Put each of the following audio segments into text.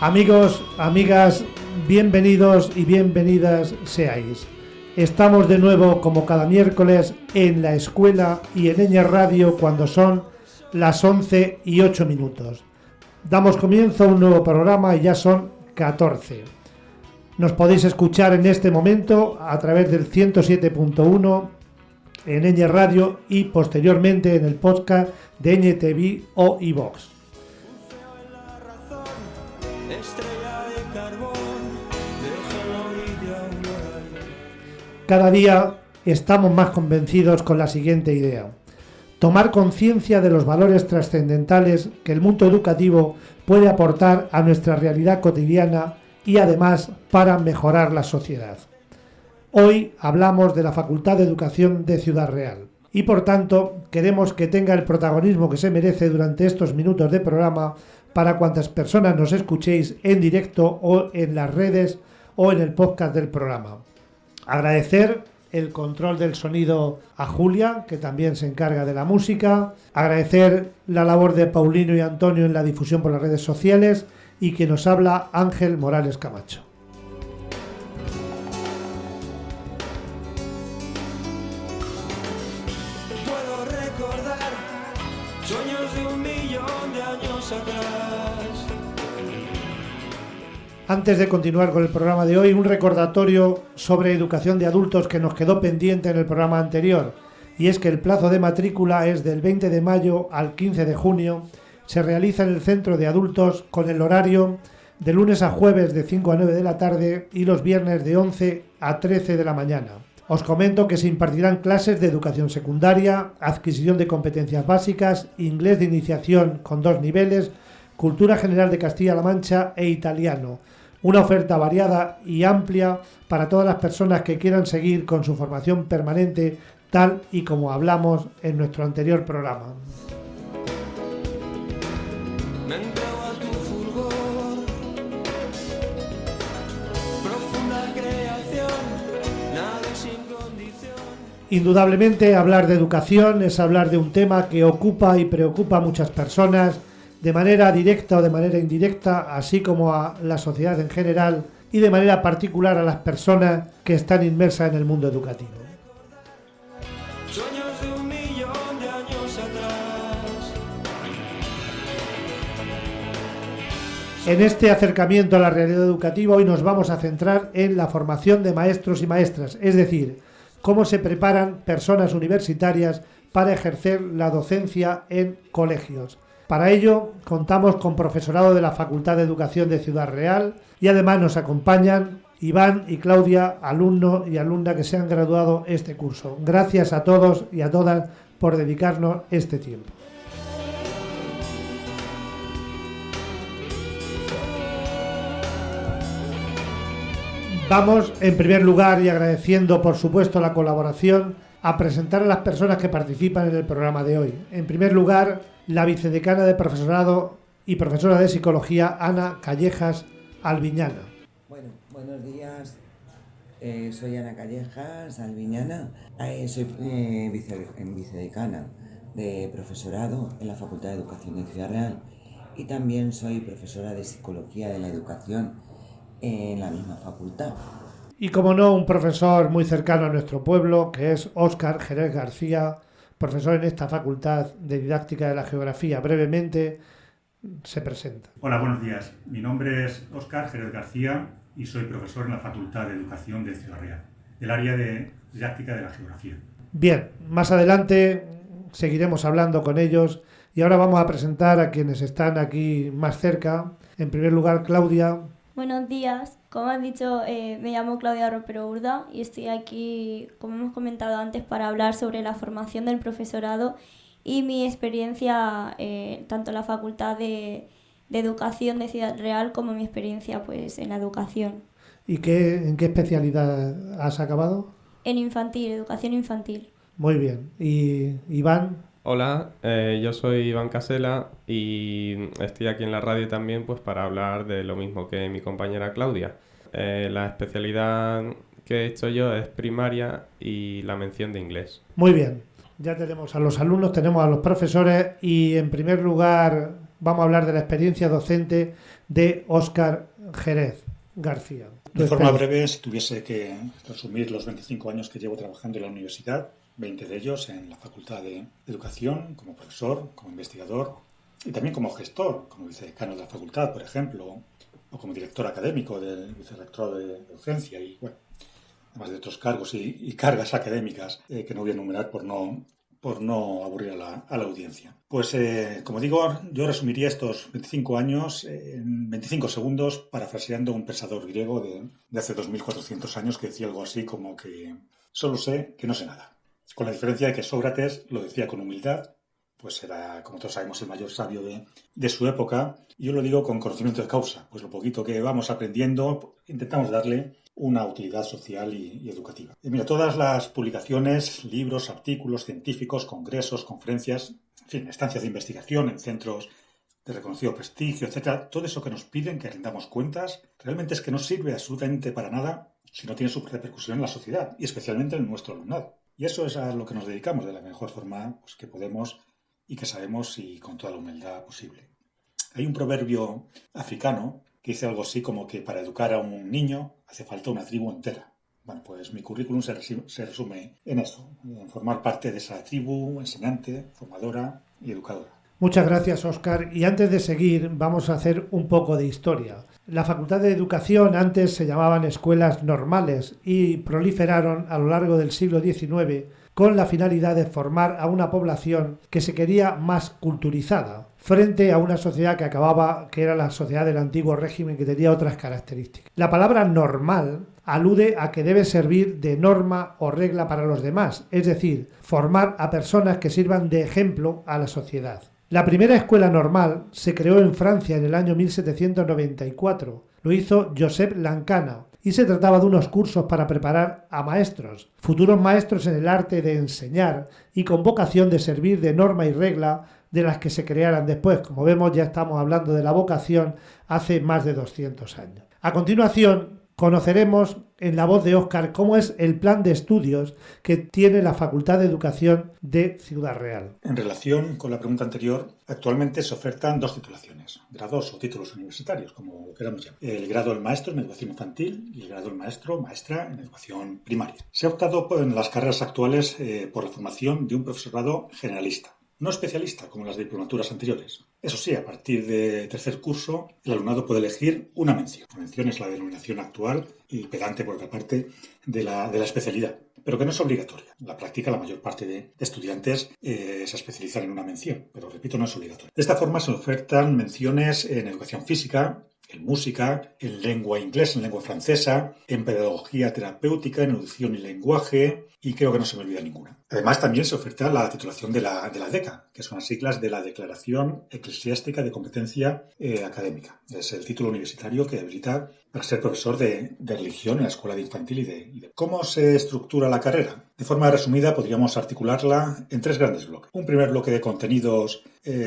Amigos, amigas, bienvenidos y bienvenidas seáis. Estamos de nuevo, como cada miércoles, en la escuela y en Eñe Radio cuando son las 11:08. Damos comienzo a un nuevo programa y ya son 14. Nos podéis escuchar en este momento a través del 107.1 en Eñe Radio y posteriormente en el podcast de Eñe TV o iVox. Cada día estamos más convencidos con la siguiente idea: tomar conciencia de los valores trascendentales que el mundo educativo puede aportar a nuestra realidad cotidiana y además para mejorar la sociedad. Hoy hablamos de la Facultad de Educación de Ciudad Real y por tanto queremos que tenga el protagonismo que se merece durante estos minutos de programa para cuantas personas nos escuchéis en directo o en las redes o en el podcast del programa. Agradecer el control del sonido a Julia, que también se encarga de la música. Agradecer la labor de Paulino y Antonio en la difusión por las redes sociales y que nos habla Ángel Morales Camacho. Puedo recordar sueños de 1.000.000 de años atrás. Antes de continuar con el programa de hoy, un recordatorio sobre educación de adultos que nos quedó pendiente en el programa anterior, y es que el plazo de matrícula es del 20 de mayo al 15 de junio. Se realiza en el centro de adultos con el horario de lunes a jueves de 5 a 9 de la tarde y los viernes de 11 a 13 de la mañana. Os comento que se impartirán clases de educación secundaria, adquisición de competencias básicas, inglés de iniciación con 2 niveles, cultura general de Castilla-La Mancha e italiano. Una oferta variada y amplia para todas las personas que quieran seguir con su formación permanente, tal y como hablamos en nuestro anterior programa. Me entrego a tu fulgor, profunda creación, nada sin condición. Indudablemente, hablar de educación es hablar de un tema que ocupa y preocupa a muchas personas, de manera directa o de manera indirecta, así como a la sociedad en general y de manera particular a las personas que están inmersas en el mundo educativo. Sueños de 1.000.000 de años atrás. En este acercamiento a la realidad educativa hoy nos vamos a centrar en la formación de maestros y maestras, es decir, cómo se preparan personas universitarias para ejercer la docencia en colegios. Para ello contamos con profesorado de la Facultad de Educación de Ciudad Real y además nos acompañan Iván y Claudia, alumno y alumna que se han graduado este curso. Gracias a todos y a todas por dedicarnos este tiempo. Vamos, en primer lugar, y agradeciendo por supuesto la colaboración, a presentar a las personas que participan en el programa de hoy. En primer lugar, la vicedecana de profesorado y profesora de psicología, Ana Callejas Albiñana. Bueno, buenos días. Soy Ana Callejas Albiñana. Soy vicedecana de profesorado en la Facultad de Educación de Ciudad Real y también soy profesora de psicología de la educación en la misma facultad. Y como no, un profesor muy cercano a nuestro pueblo, que es Óscar Jerez García, profesor en esta Facultad de Didáctica de la Geografía. Brevemente se presenta. Hola, buenos días. Mi nombre es Óscar Jerez García y soy profesor en la Facultad de Educación de Ciudad Real, del área de Didáctica de la Geografía. Bien, más adelante seguiremos hablando con ellos y ahora vamos a presentar a quienes están aquí más cerca. En primer lugar, Claudia. Buenos días. Como han dicho, me llamo Claudia Ropero Urda y estoy aquí, como hemos comentado antes, para hablar sobre la formación del profesorado y mi experiencia tanto en la Facultad de Educación de Ciudad Real como mi experiencia pues en la educación. ¿Y en qué especialidad has acabado? En infantil, educación infantil. Muy bien. ¿Y Iván? Hola, yo soy Iván Casela y estoy aquí en la radio también pues para hablar de lo mismo que mi compañera Claudia. La especialidad que he hecho yo es primaria y la mención de inglés. Muy bien, ya tenemos a los alumnos, tenemos a los profesores y en primer lugar vamos a hablar de la experiencia docente de Óscar Jerez García. De forma breve, si tuviese que resumir los 25 años que llevo trabajando en la universidad, 20 de ellos en la Facultad de Educación, como profesor, como investigador y también como gestor, como vicedecano de la facultad, por ejemplo, o como director académico del vicerrectorado de docencia y, bueno, además de otros cargos y cargas académicas que no voy a enumerar por no aburrir a la audiencia. Pues, como digo, yo resumiría estos 25 años en 25 segundos parafraseando un pensador griego de hace 2400 años que decía algo así como que solo sé que no sé nada. Con la diferencia de que Sócrates lo decía con humildad, pues era, como todos sabemos, el mayor sabio de su época, y yo lo digo con conocimiento de causa, pues lo poquito que vamos aprendiendo intentamos darle una utilidad social y educativa. Y mira, todas las publicaciones, libros, artículos científicos, congresos, conferencias, en fin, estancias de investigación en centros de reconocido prestigio, etcétera, todo eso que nos piden que rindamos cuentas, realmente es que no sirve absolutamente para nada si no tiene su repercusión en la sociedad, y especialmente en nuestro alumnado. Y eso es a lo que nos dedicamos de la mejor forma pues, que podemos y que sabemos y con toda la humildad posible. Hay un proverbio africano que dice algo así como que para educar a un niño hace falta una tribu entera. Bueno, pues mi currículum se resume en eso, en formar parte de esa tribu enseñante, formadora y educadora. Muchas gracias, Óscar. Y antes de seguir, vamos a hacer un poco de historia. La Facultad de Educación antes se llamaban escuelas normales y proliferaron a lo largo del siglo XIX con la finalidad de formar a una población que se quería más culturizada frente a una sociedad que era la sociedad del antiguo régimen, que tenía otras características. La palabra normal alude a que debe servir de norma o regla para los demás, es decir, formar a personas que sirvan de ejemplo a la sociedad. La primera escuela normal se creó en Francia en el año 1794. Lo hizo Joseph Lancana y se trataba de unos cursos para preparar a maestros, futuros maestros en el arte de enseñar y con vocación de servir de norma y regla de las que se crearan después. Como vemos, ya estamos hablando de la vocación hace más de 200 años. A continuación, conoceremos en la voz de Óscar cómo es el plan de estudios que tiene la Facultad de Educación de Ciudad Real. En relación con la pregunta anterior, actualmente se ofertan dos titulaciones, grados o títulos universitarios, como queramos llamar. El grado del maestro en educación infantil y el grado del maestro/maestra en educación primaria. Se ha optado en las carreras actuales por la formación de un profesorado generalista, no especialista como las diplomaturas anteriores. Eso sí, a partir de tercer curso, el alumnado puede elegir una mención. La mención es la denominación actual y pedante, por otra parte, de la especialidad, pero que no es obligatoria. En la práctica, la mayor parte de estudiantes se especializan en una mención, pero repito, no es obligatoria. De esta forma se ofertan menciones en educación física, en música, en lengua inglesa, en lengua francesa, en pedagogía terapéutica, en educación y lenguaje, y creo que no se me olvida ninguna. Además, también se oferta la titulación de la DECA, que son las siglas de la Declaración Eclesiástica de Competencia Académica. Es el título universitario que habilita para ser profesor de religión en la escuela de infantil y de... ¿Cómo se estructura la carrera? De forma resumida, podríamos articularla en tres grandes bloques. Un primer bloque de contenidos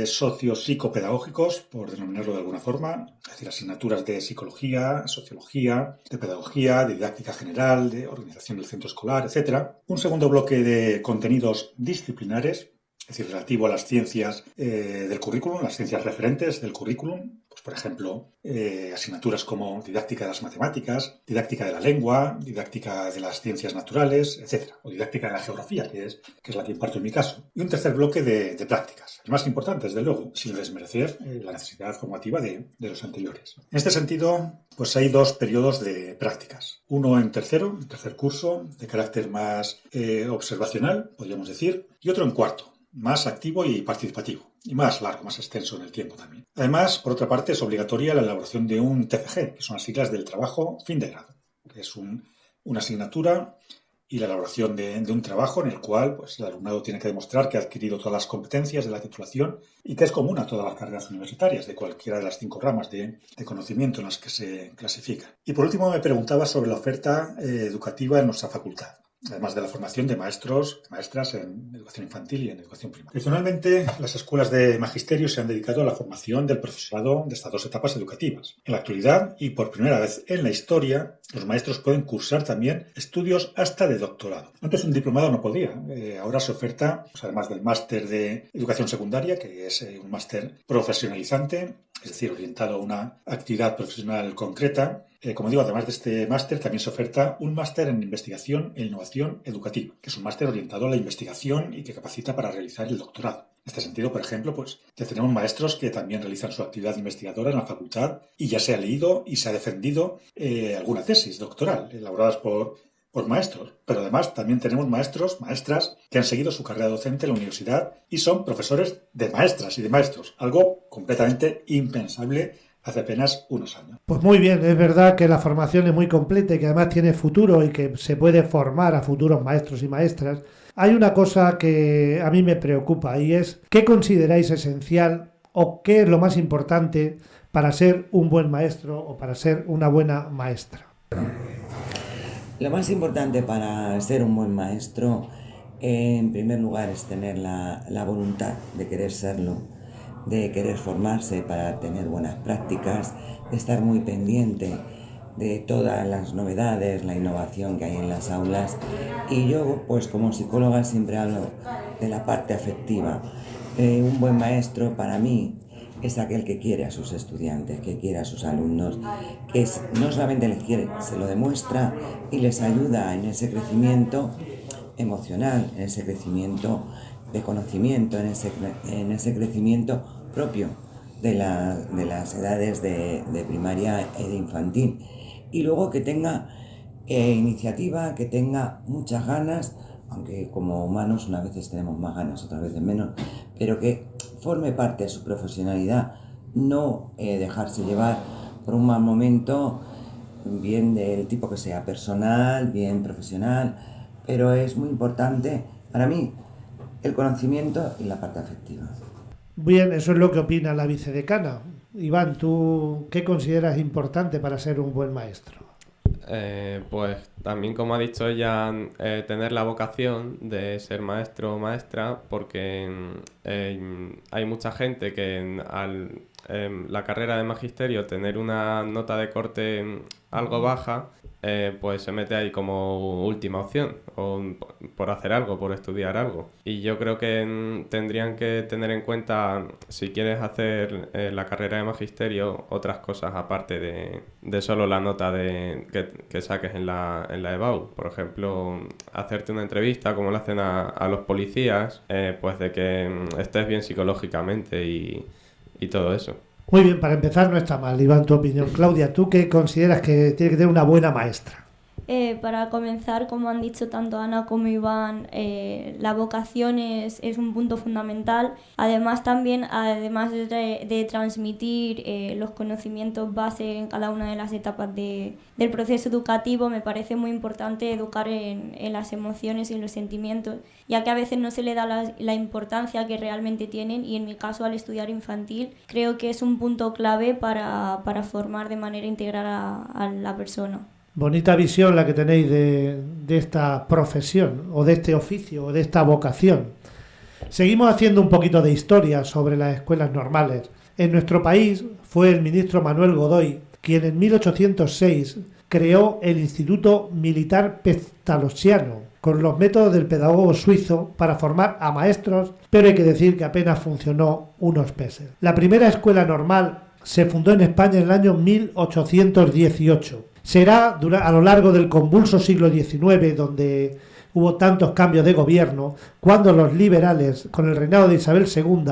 socio-psicopedagógicos, por denominarlo de alguna forma, es decir, asignaturas de psicología, sociología, de pedagogía, de didáctica general, de organización del centro escolar, etc. Un segundo bloque de contenidos disciplinares, es decir, relativo a las ciencias del currículum, las ciencias referentes del currículum, pues por ejemplo, asignaturas como didáctica de las matemáticas, didáctica de la lengua, didáctica de las ciencias naturales, etc. O didáctica de la geografía, que es la que imparto en mi caso. Y un tercer bloque de prácticas, el más importante, desde luego, sin desmerecer la necesidad formativa de los anteriores. En este sentido, pues hay dos periodos de prácticas. Uno en tercer curso, de carácter más observacional, podríamos decir, y otro en cuarto, más activo y participativo, y más largo, más extenso en el tiempo también. Además, por otra parte, es obligatoria la elaboración de un TFG, que son las siglas del trabajo fin de grado, que es una asignatura y la elaboración de un trabajo en el cual pues, el alumnado tiene que demostrar que ha adquirido todas las competencias de la titulación y que es común a todas las carreras universitarias de cualquiera de las 5 ramas de conocimiento en las que se clasifica. Y por último me preguntaba sobre la oferta educativa en nuestra facultad. además de la formación de maestros, maestras en educación infantil y en educación primaria. Tradicionalmente, las escuelas de magisterio se han dedicado a la formación del profesorado de estas dos etapas educativas. En la actualidad, y por primera vez en la historia, los maestros pueden cursar también estudios hasta de doctorado. Antes un diplomado no podía. Ahora se oferta, pues, además del máster de educación secundaria, que es un máster profesionalizante, es decir, orientado a una actividad profesional concreta. Como digo, además de este máster, también se oferta un máster en investigación e innovación educativa, que es un máster orientado a la investigación y que capacita para realizar el doctorado. En este sentido, por ejemplo, pues ya tenemos maestros que también realizan su actividad investigadora en la facultad y ya se ha leído y se ha defendido alguna tesis doctoral elaboradas por maestros, pero además también tenemos maestros, maestras que han seguido su carrera docente en la universidad y son profesores de maestras y de maestros, algo completamente impensable hace apenas unos años. Pues muy bien, es verdad que la formación es muy completa y que además tiene futuro y que se puede formar a futuros maestros y maestras. Hay una cosa que a mí me preocupa y es ¿qué consideráis esencial o qué es lo más importante para ser un buen maestro o para ser una buena maestra? Lo más importante para ser un buen maestro, en primer lugar, es tener la voluntad de querer serlo, de querer formarse para tener buenas prácticas, de estar muy pendiente de todas las novedades, la innovación que hay en las aulas. Y yo, pues como psicóloga, siempre hablo de la parte afectiva. Un buen maestro para mí es aquel que quiere a sus estudiantes, que quiere a sus alumnos, que no solamente les quiere, se lo demuestra y les ayuda en ese crecimiento emocional, en ese crecimiento de conocimiento, en ese crecimiento propio de las edades de primaria y de infantil. Y luego que tenga iniciativa, que tenga muchas ganas, aunque como humanos unas veces tenemos más ganas, otras veces menos, pero que forme parte de su profesionalidad, no dejarse llevar por un mal momento, bien del tipo que sea, personal, bien profesional, pero es muy importante para mí el conocimiento y la parte afectiva. Bien, eso es lo que opina la vicedecana. Iván, ¿tú qué consideras importante para ser un buen maestro? Pues también, como ha dicho ella, tener la vocación de ser maestro o maestra, porque hay mucha gente que al la carrera de magisterio tener una nota de corte algo baja, pues se mete ahí como última opción, o por hacer algo, por estudiar algo. Y yo creo que tendrían que tener en cuenta, si quieres hacer la carrera de magisterio, otras cosas aparte de solo la nota que saques en la EBAU. Por ejemplo, hacerte una entrevista como le hacen a los policías, pues de que estés bien psicológicamente y todo eso. Muy bien, para empezar no está mal, Iván, tu opinión. Claudia, ¿tú qué consideras que tiene que tener una buena maestra? Para comenzar, como han dicho tanto Ana como Iván, la vocación es un punto fundamental. Además, también, además de transmitir los conocimientos base en cada una de las etapas del proceso educativo, me parece muy importante educar en las emociones y en los sentimientos, ya que a veces no se le da la importancia que realmente tienen, y en mi caso, al estudiar infantil, creo que es un punto clave para formar de manera integral a la persona. Bonita visión la que tenéis de esta profesión, o de este oficio, o de esta vocación. Seguimos haciendo un poquito de historia sobre las escuelas normales. En nuestro país fue el ministro Manuel Godoy quien en 1806 creó el Instituto Militar Pestalozziano, con los métodos del pedagogo suizo para formar a maestros, pero hay que decir que apenas funcionó unos meses. La primera escuela normal se fundó en España en el año 1818. Será a lo largo del convulso siglo XIX, donde hubo tantos cambios de gobierno, cuando los liberales, con el reinado de Isabel II,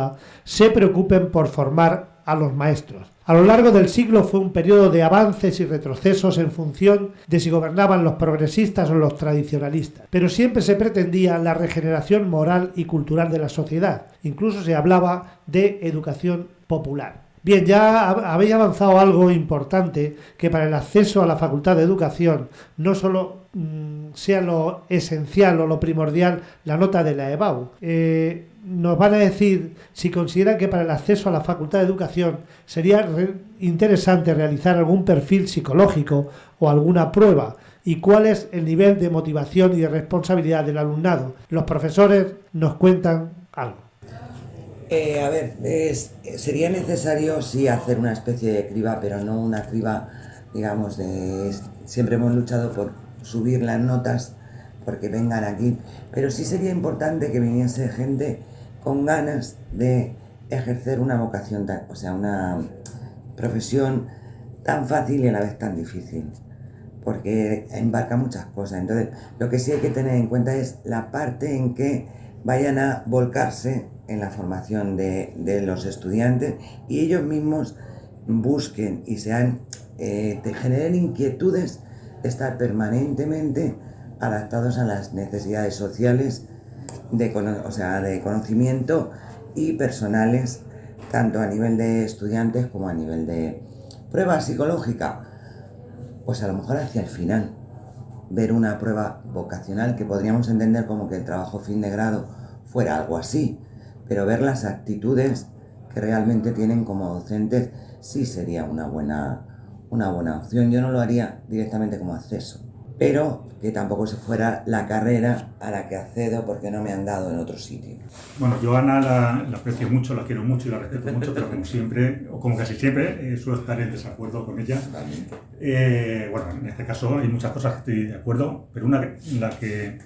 se preocupen por formar a los maestros. A lo largo del siglo fue un periodo de avances y retrocesos en función de si gobernaban los progresistas o los tradicionalistas, pero siempre se pretendía la regeneración moral y cultural de la sociedad. Incluso se hablaba de educación popular. Bien, ya habéis avanzado algo importante, que para el acceso a la Facultad de Educación no solo sea lo esencial o lo primordial la nota de la EBAU. Nos van a decir si consideran que para el acceso a la Facultad de Educación sería interesante realizar algún perfil psicológico o alguna prueba y cuál es el nivel de motivación y de responsabilidad del alumnado. Los profesores nos cuentan algo. Sería necesario sí hacer una especie de criba, pero no una criba, digamos, siempre hemos luchado por subir las notas porque vengan aquí, pero sí sería importante que viniese gente con ganas de ejercer una vocación, una profesión tan fácil y a la vez tan difícil, porque embarca muchas cosas. Entonces, lo que sí hay que tener en cuenta es la parte en que vayan a volcarse en la formación de los estudiantes y ellos mismos busquen y te generen inquietudes de estar permanentemente adaptados a las necesidades sociales de conocimiento y personales, tanto a nivel de estudiantes como a nivel de prueba psicológica. Pues a lo mejor hacia el final, ver una prueba vocacional que podríamos entender como que el trabajo fin de grado fuera algo así, pero ver las actitudes que realmente tienen como docentes sí sería una buena opción. Yo no lo haría directamente como acceso, pero que tampoco se fuera la carrera a la que accedo porque no me han dado en otro sitio. Bueno, yo a Ana la aprecio mucho, la quiero mucho y la respeto mucho, pero como siempre, o como casi siempre, suelo estar en desacuerdo con ella. Bueno, en este caso hay muchas cosas que estoy de acuerdo, pero una en la que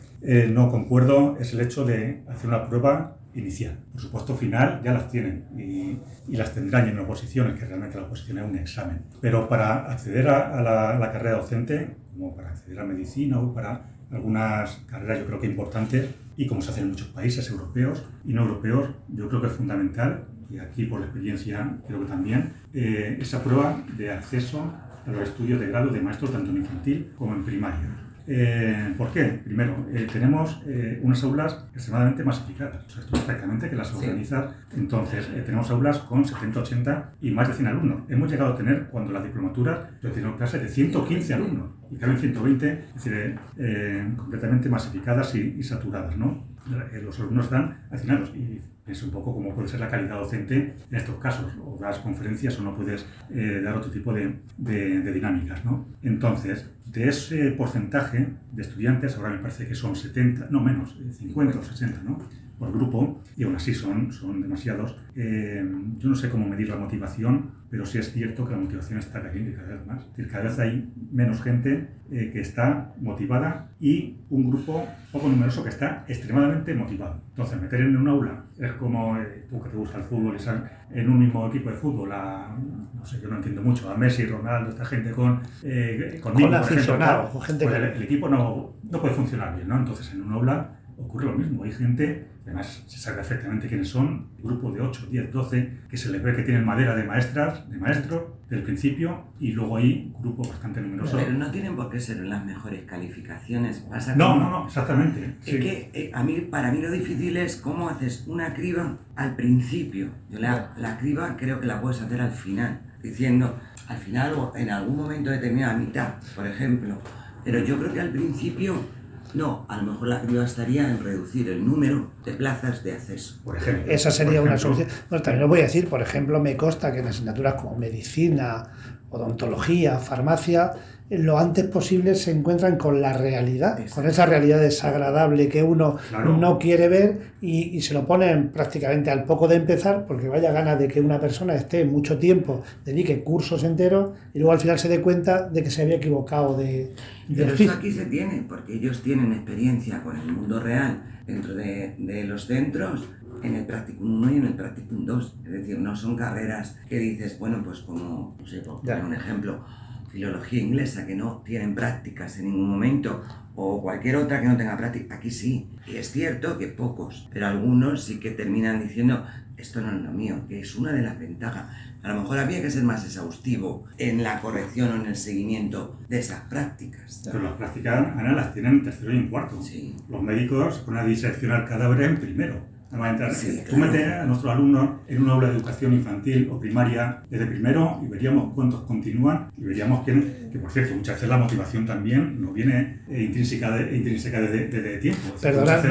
no concuerdo es el hecho de hacer una prueba inicial. Por supuesto, final ya las tienen y las tendrán en oposiciones, que realmente la oposición es un examen. Pero para acceder a la carrera docente, como para acceder a medicina o para algunas carreras yo creo que importantes, y como se hace en muchos países europeos y no europeos, yo creo que es fundamental, y aquí por la experiencia creo que también, esa prueba de acceso a los estudios de grado de maestro tanto en infantil como en primaria. ¿Por qué? Primero, tenemos unas aulas extremadamente masificadas. O sea, esto perfectamente que las organizas. Entonces, tenemos aulas con 70, 80 y más de 100 alumnos. Hemos llegado a tener, cuando las diplomaturas, yo he tenido clases de 115 alumnos y caben 120, es decir, completamente masificadas y saturadas, ¿no? Los alumnos están hacinados y es un poco como puede ser la calidad docente en estos casos, o das conferencias o no puedes dar otro tipo de dinámicas, ¿no? Entonces, de ese porcentaje de estudiantes, ahora me parece que son 70, no menos, 50 o 60, ¿no?, por grupo, y aún así son demasiados. Yo no sé cómo medir la motivación, pero sí es cierto que la motivación está cayendo cada vez más. Es decir, cada vez hay menos gente que está motivada y un grupo poco numeroso que está extremadamente motivado. Entonces, meter en un aula es como tú que te gusta el fútbol y en un mismo equipo de fútbol, no sé, yo no entiendo mucho, a Messi, Ronaldo, esta gente conmigo, con aficionados, con gente pues el equipo no puede funcionar bien, ¿no? Entonces, en un aula ocurre lo mismo. Hay gente, además se sabe perfectamente quiénes son, grupo de 8, 10, 12, que se les ve que tienen madera de maestros del principio, y luego hay grupos bastante numerosos. Pero no tienen por qué ser las mejores calificaciones. Pasa No, exactamente. Es que para mí lo difícil es cómo haces una criba al principio. Yo la criba creo que la puedes hacer al final, diciendo al final o en algún momento determinado, a mitad, por ejemplo. Pero yo creo que al principio no, a lo mejor la criba estaría en reducir el número de plazas de acceso. Por ejemplo. Esa sería una solución. Bueno, también os voy a decir, por ejemplo, me consta que en asignaturas como medicina, odontología, farmacia, lo antes posible se encuentran con la realidad, con esa realidad desagradable que uno no quiere ver y se lo ponen prácticamente al poco de empezar, porque vaya ganas de que una persona esté mucho tiempo, dedique cursos enteros y luego al final se dé cuenta de que se había equivocado Pero eso aquí se tiene, porque ellos tienen experiencia con el mundo real dentro de los centros, en el Practicum 1 y en el Practicum 2. Es decir, no son carreras que dices, bueno, pues como, no sé, por poner un ejemplo, filología inglesa, que no tienen prácticas en ningún momento, o cualquier otra que no tenga práctica. Aquí sí, y es cierto que pocos, pero algunos sí que terminan diciendo, esto no es lo mío, que es una de las ventajas. A lo mejor había que ser más exhaustivo en la corrección o en el seguimiento de esas prácticas. Pero las prácticas, Ana, las tienen en tercero y en cuarto. Sí. Los médicos ponen a diseccionar cadáveres en primero. Sí, Tú metes a nuestros alumnos en un aula de educación infantil o primaria desde primero y veríamos cuántos continúan y veríamos que por cierto, muchas veces la motivación también nos viene intrínseca desde tiempo. Perdona,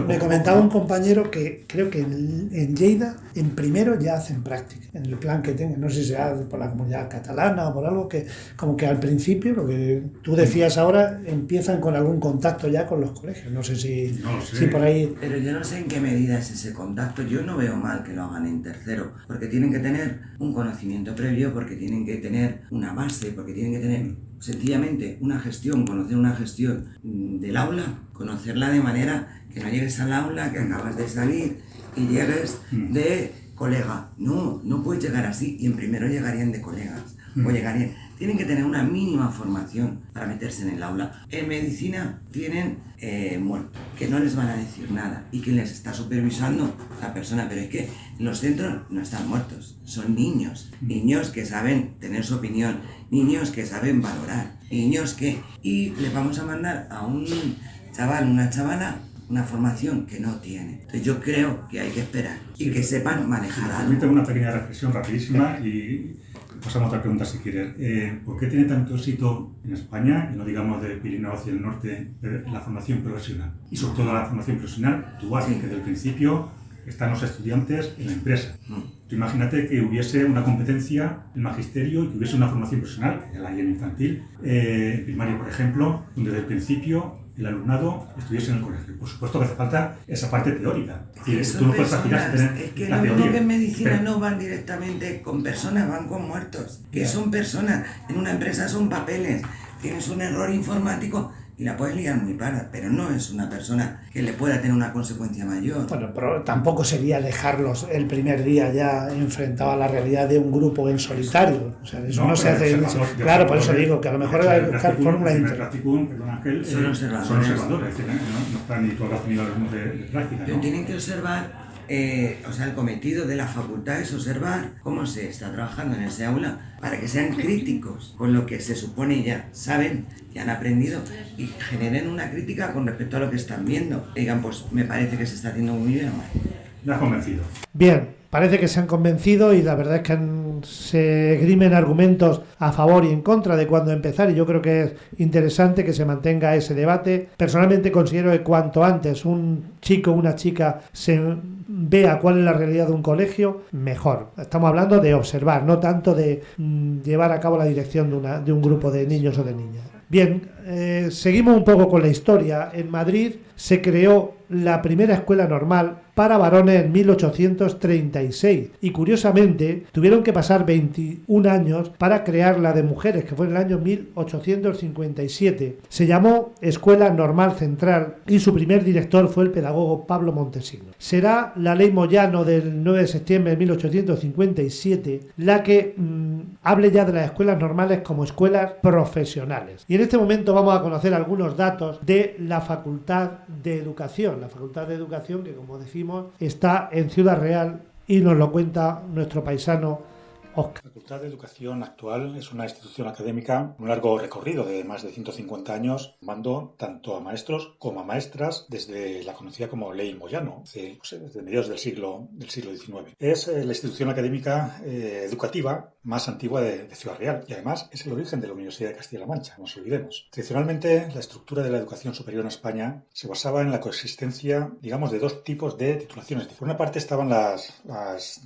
me comentaba un compañero que creo que en Lleida, en primero ya hacen práctica, en el plan que tengan, no sé si sea por la comunidad catalana o por algo que, como que al principio, lo que tú decías ahora, empiezan con algún contacto ya con los colegios, no sé si por ahí... Pero yo no sé en qué medida es ese contacto. Yo no veo mal que lo hagan en tercero, porque tienen que tener un conocimiento previo, porque tienen que tener una base, porque tienen que tener sencillamente una gestión, conocer una gestión del aula, conocerla de manera que no llegues al aula, que acabas de salir y llegues de colega. No puedes llegar así, y en primero llegarían de colegas, o llegarían... Tienen que tener una mínima formación para meterse en el aula. En medicina tienen muertos, que no les van a decir nada y que les está supervisando la persona. Pero es que los centros no están muertos, son niños. Niños que saben tener su opinión, niños que saben valorar, niños que... Y les vamos a mandar a un chaval, una chavala, una formación que no tiene. Entonces yo creo que hay que esperar y que sepan manejar algo. Permíteme una pequeña reflexión rapidísima y pasamos a otra pregunta si quieres. ¿Por qué tiene tanto éxito en España, y no digamos de Pirineo hacia el norte, la formación profesional? Y sobre todo la formación profesional dual, que desde el principio están los estudiantes en la empresa. Tú imagínate que hubiese una competencia en magisterio y que hubiese una formación profesional, que ya la hay en infantil, primaria por ejemplo, donde desde el principio el alumnado estuviese en el colegio. Por supuesto que hace falta esa parte teórica. Es que lo mismo que en medicina no van directamente con personas, van con muertos. Que son personas, en una empresa son papeles. Tienes un error informático y la puedes liar muy parda, pero no es una persona que le pueda tener una consecuencia mayor. Bueno, pero tampoco sería dejarlos el primer día ya enfrentados a la realidad de un grupo en solitario. O sea, eso no se hace... Claro, por eso digo que a lo mejor hay que buscar fórmulas Son observadores. Es decir, no están ni tú habrás tenido alumnos de práctica, ¿no? Pero tienen que observar, el cometido de la facultad es observar cómo se está trabajando en ese aula para que sean críticos con lo que se supone ya saben, ya han aprendido y generen una crítica con respecto a lo que están viendo. Digan, pues me parece que se está haciendo muy bien o mal. Me has convencido. Bien, parece que se han convencido y la verdad es que se esgrimen argumentos a favor y en contra de cuándo empezar y yo creo que es interesante que se mantenga ese debate. Personalmente considero que cuanto antes un chico o una chica se vea cuál es la realidad de un colegio, mejor. Estamos hablando de observar, no tanto de llevar a cabo la dirección de un grupo de niños o de niñas. Bien, seguimos un poco con la historia. En Madrid se creó la primera escuela normal para varones en 1836 y curiosamente tuvieron que pasar 21 años para crear la de mujeres, que fue en el año 1857. Se llamó Escuela Normal Central y su primer director fue el pedagogo Pablo Montesino. Será la ley Moyano del 9 de septiembre de 1857 la que hable ya de las escuelas normales como escuelas profesionales. Y en este momento vamos a conocer algunos datos de la Facultad de Educación. La Facultad de Educación que, como decimos, está en Ciudad Real y nos lo cuenta nuestro paisano Óscar. La Facultad de Educación actual es una institución académica con un largo recorrido de más de 150 años, formando tanto a maestros como a maestras desde la conocida como Ley Moyano, desde mediados del siglo XIX. Es la institución académica educativa más antigua de Ciudad Real y además es el origen de la Universidad de Castilla-La Mancha, no nos olvidemos. Tradicionalmente, la estructura de la educación superior en España se basaba en la coexistencia, digamos, de dos tipos de titulaciones. Por una parte estaban las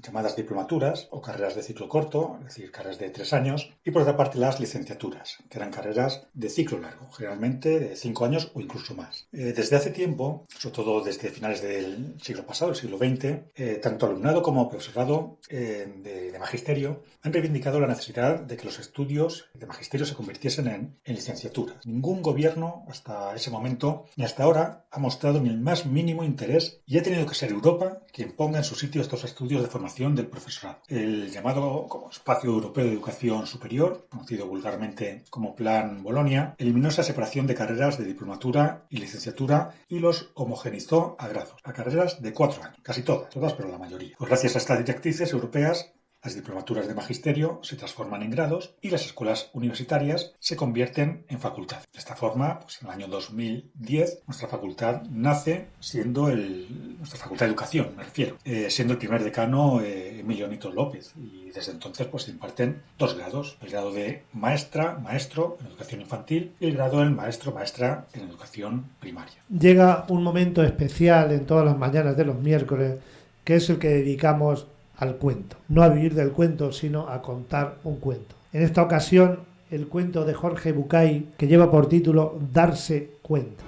llamadas diplomaturas o carreras de ciclo corto, es decir, carreras de 3 años, y por otra parte las licenciaturas, que eran carreras de ciclo largo, generalmente de 5 años o incluso más. Desde hace tiempo, sobre todo desde finales del siglo pasado, el siglo XX, tanto alumnado como profesorado de magisterio han reivindicado la necesidad de que los estudios de magisterio se convirtiesen en licenciaturas. Ningún gobierno hasta ese momento ni hasta ahora ha mostrado ni el más mínimo interés y ha tenido que ser Europa quien ponga en su sitio estos estudios de formación del profesorado. El llamado como Espacio Europeo de Educación Superior, conocido vulgarmente como Plan Bolonia, eliminó esa separación de carreras de diplomatura y licenciatura y los homogeneizó a grados, a carreras de 4 años, casi todas, pero la mayoría. Pues gracias a estas directrices europeas, Las diplomaturas de magisterio se transforman en grados y las escuelas universitarias se convierten en facultades. De esta forma, pues en el año 2010, nuestra facultad nace siendo nuestra facultad de educación, me refiero, siendo el primer decano Emilio Nito López. Y desde entonces pues se imparten 2 grados, el grado de maestro en educación infantil y el grado del maestra en educación primaria. Llega un momento especial en todas las mañanas de los miércoles, que es el que dedicamos al cuento. No a vivir del cuento, sino a contar un cuento. En esta ocasión, el cuento de Jorge Bucay, que lleva por título Darse cuenta.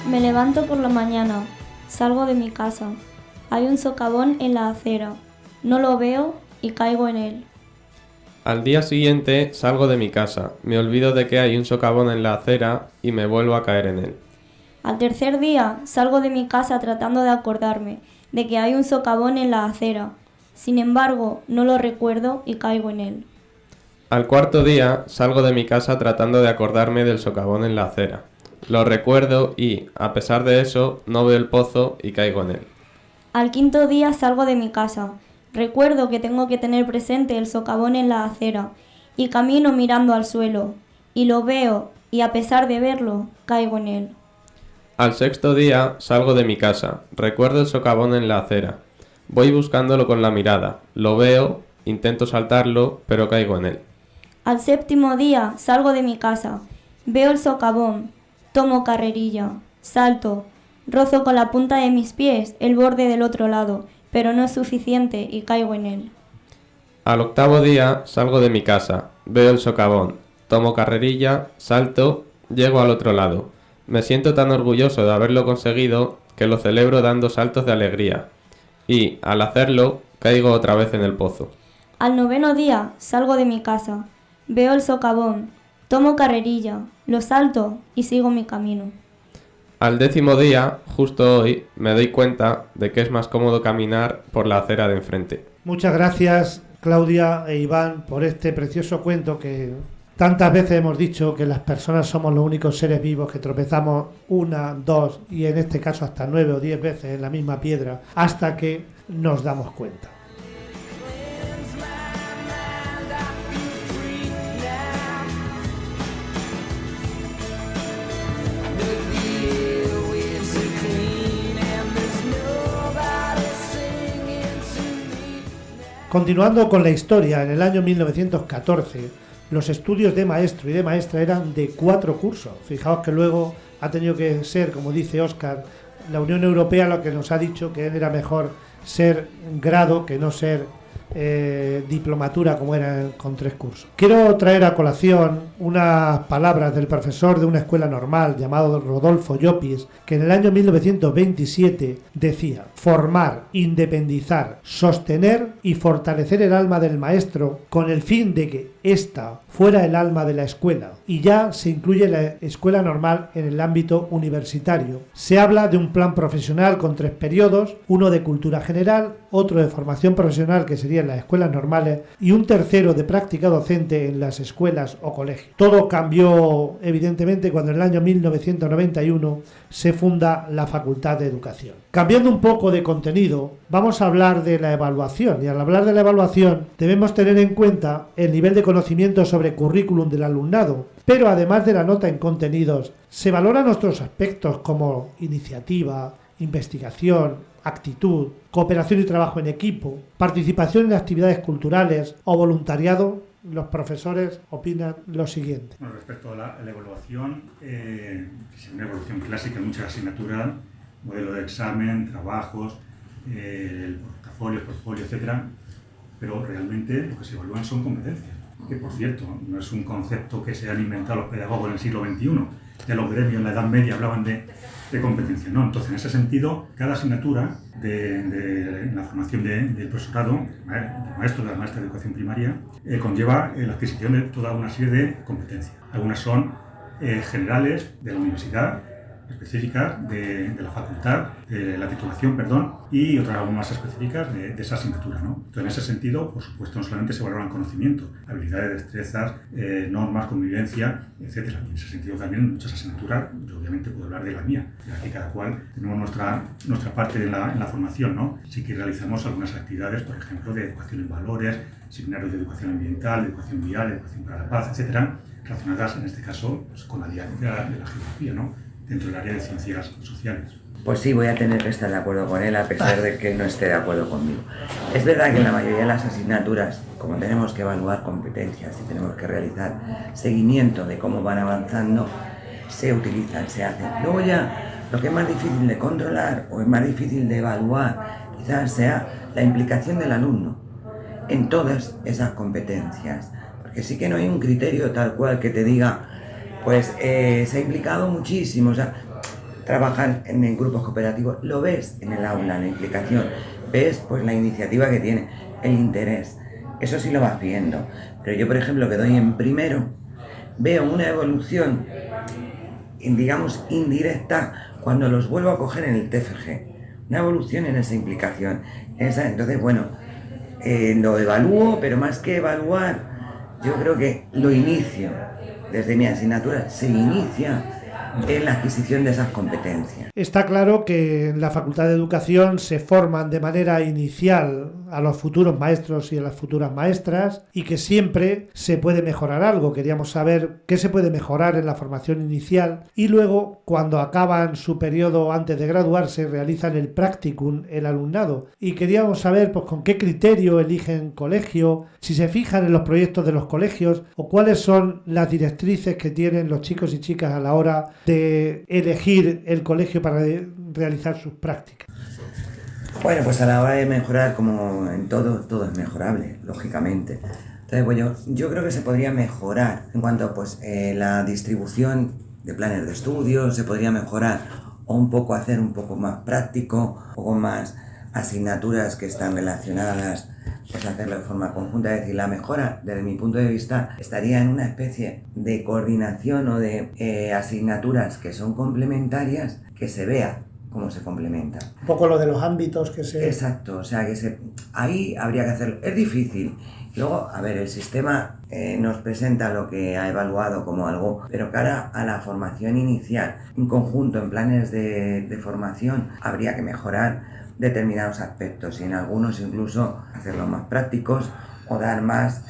Me levanto por la mañana, salgo de mi casa. Hay un socavón en la acera. No lo veo y caigo en él. Al día siguiente salgo de mi casa, me olvido de que hay un socavón en la acera y me vuelvo a caer en él. Al tercer día salgo de mi casa tratando de acordarme de que hay un socavón en la acera. Sin embargo, no lo recuerdo y caigo en él. Al cuarto día salgo de mi casa tratando de acordarme del socavón en la acera. Lo recuerdo y, a pesar de eso, no veo el pozo y caigo en él. Al quinto día salgo de mi casa. Recuerdo que tengo que tener presente el socavón en la acera y camino mirando al suelo. Y lo veo y, a pesar de verlo, caigo en él. Al sexto día salgo de mi casa. Recuerdo el socavón en la acera. Voy buscándolo con la mirada. Lo veo, intento saltarlo, pero caigo en él. Al séptimo día salgo de mi casa. Veo el socavón. Tomo carrerilla, salto, rozo con la punta de mis pies el borde del otro lado, pero no es suficiente y caigo en él. Al octavo día salgo de mi casa, veo el socavón, tomo carrerilla, salto, llego al otro lado. Me siento tan orgulloso de haberlo conseguido que lo celebro dando saltos de alegría. Y, al hacerlo, caigo otra vez en el pozo. Al noveno día salgo de mi casa, veo el socavón, tomo carrerilla, lo salto y sigo mi camino. Al décimo día, justo hoy, me doy cuenta de que es más cómodo caminar por la acera de enfrente. Muchas gracias, Claudia e Iván, por este precioso cuento que tantas veces hemos dicho que las personas somos los únicos seres vivos que tropezamos 1, 2 y en este caso hasta 9 o 10 veces en la misma piedra hasta que nos damos cuenta. Continuando con la historia, en el año 1914 los estudios de maestro y de maestra eran de 4 cursos. Fijaos que luego ha tenido que ser, como dice Óscar, la Unión Europea lo que nos ha dicho que era mejor ser grado que no ser diplomatura como era con 3 cursos. Quiero traer a colación unas palabras del profesor de una escuela normal llamado Rodolfo Llopis, que en el año 1927 decía: formar, independizar, sostener y fortalecer el alma del maestro con el fin de que ésta fuera el alma de la escuela, y ya se incluye la escuela normal en el ámbito universitario. Se habla de un plan profesional con 3 periodos, uno de cultura general, otro de formación profesional que sería en las escuelas normales y un tercero de práctica docente en las escuelas o colegios. Todo cambió evidentemente cuando en el año 1991 se funda la Facultad de Educación. Cambiando un poco de contenido, vamos a hablar de la evaluación, y al hablar de la evaluación debemos tener en cuenta el nivel de conocimiento sobre currículum del alumnado, pero además de la nota en contenidos, se valoran otros aspectos como iniciativa, investigación, actitud, cooperación y trabajo en equipo, participación en actividades culturales o voluntariado. Los profesores opinan lo siguiente. Bueno, respecto a la evaluación, es una evaluación clásica en muchas asignaturas, modelo de examen, trabajos, el portfolio, etcétera, pero realmente lo que se evalúan son competencias, que por cierto no es un concepto que se han inventado los pedagogos en el siglo XXI. Ya los gremios en la Edad Media hablaban de competencia, ¿no? Entonces, en ese sentido, cada asignatura en la formación del profesorado, del maestro, de la maestra de educación primaria, conlleva la adquisición de toda una serie de competencias. Algunas son generales de la universidad, específicas de la facultad, de la titulación, perdón, y otras aún más específicas de esa asignatura, ¿no? Entonces, en ese sentido, por supuesto, no solamente se valoran conocimientos, habilidades, destrezas, normas, convivencia, etc. Y en ese sentido también muchas asignaturas, yo obviamente puedo hablar de la mía, y aquí cada cual tenemos nuestra parte en la formación, ¿no? Sí que realizamos algunas actividades, por ejemplo, de educación en valores, seminarios de educación ambiental, de educación vial, educación para la paz, etcétera, relacionadas en este caso pues, con la didáctica de la geografía, ¿no? Dentro del área de ciencias sociales. Pues sí, voy a tener que estar de acuerdo con él a pesar de que no esté de acuerdo conmigo. Es verdad que en la mayoría de las asignaturas, como tenemos que evaluar competencias y tenemos que realizar seguimiento de cómo van avanzando, se utilizan, se hacen. Luego ya lo que es más difícil de controlar o es más difícil de evaluar quizás sea la implicación del alumno en todas esas competencias. Porque sí que no hay un criterio tal cual que te diga, pues se ha implicado muchísimo, o sea, trabajan en grupos cooperativos, lo ves en el aula, la implicación, ves pues la iniciativa que tiene, el interés, eso sí lo vas viendo. Pero yo, por ejemplo, que doy en primero, veo una evolución, digamos, indirecta cuando los vuelvo a coger en el TFG, una evolución en esa implicación. Entonces, bueno, lo evalúo, pero más que evaluar, yo creo que lo inicio, desde mi asignatura, se inicia en la adquisición de esas competencias. Está claro que en la Facultad de Educación se forman de manera inicial a los futuros maestros y a las futuras maestras y que siempre se puede mejorar algo. Queríamos saber qué se puede mejorar en la formación inicial y luego, cuando acaban su periodo antes de graduarse, realizan el practicum el alumnado. Y queríamos saber pues, con qué criterio eligen colegio, si se fijan en los proyectos de los colegios o cuáles son las directrices que tienen los chicos y chicas a la hora de elegir el colegio para realizar sus prácticas. Bueno, pues a la hora de mejorar, como en todo es mejorable, lógicamente. Entonces, bueno, yo creo que se podría mejorar en cuanto a pues, la distribución de planes de estudio, se podría mejorar o un poco hacer un poco más práctico, o con más asignaturas que están relacionadas, pues hacerlo de forma conjunta. Es decir, la mejora, desde mi punto de vista, estaría en una especie de coordinación o de asignaturas que son complementarias, que se vea cómo se complementan. Un poco lo de los ámbitos que se... Exacto, o sea, ahí habría que hacerlo. Es difícil. Luego, a ver, el sistema nos presenta lo que ha evaluado como algo, pero cara a la formación inicial, en conjunto, en planes de formación, habría que mejorar determinados aspectos y en algunos incluso hacerlos más prácticos o dar más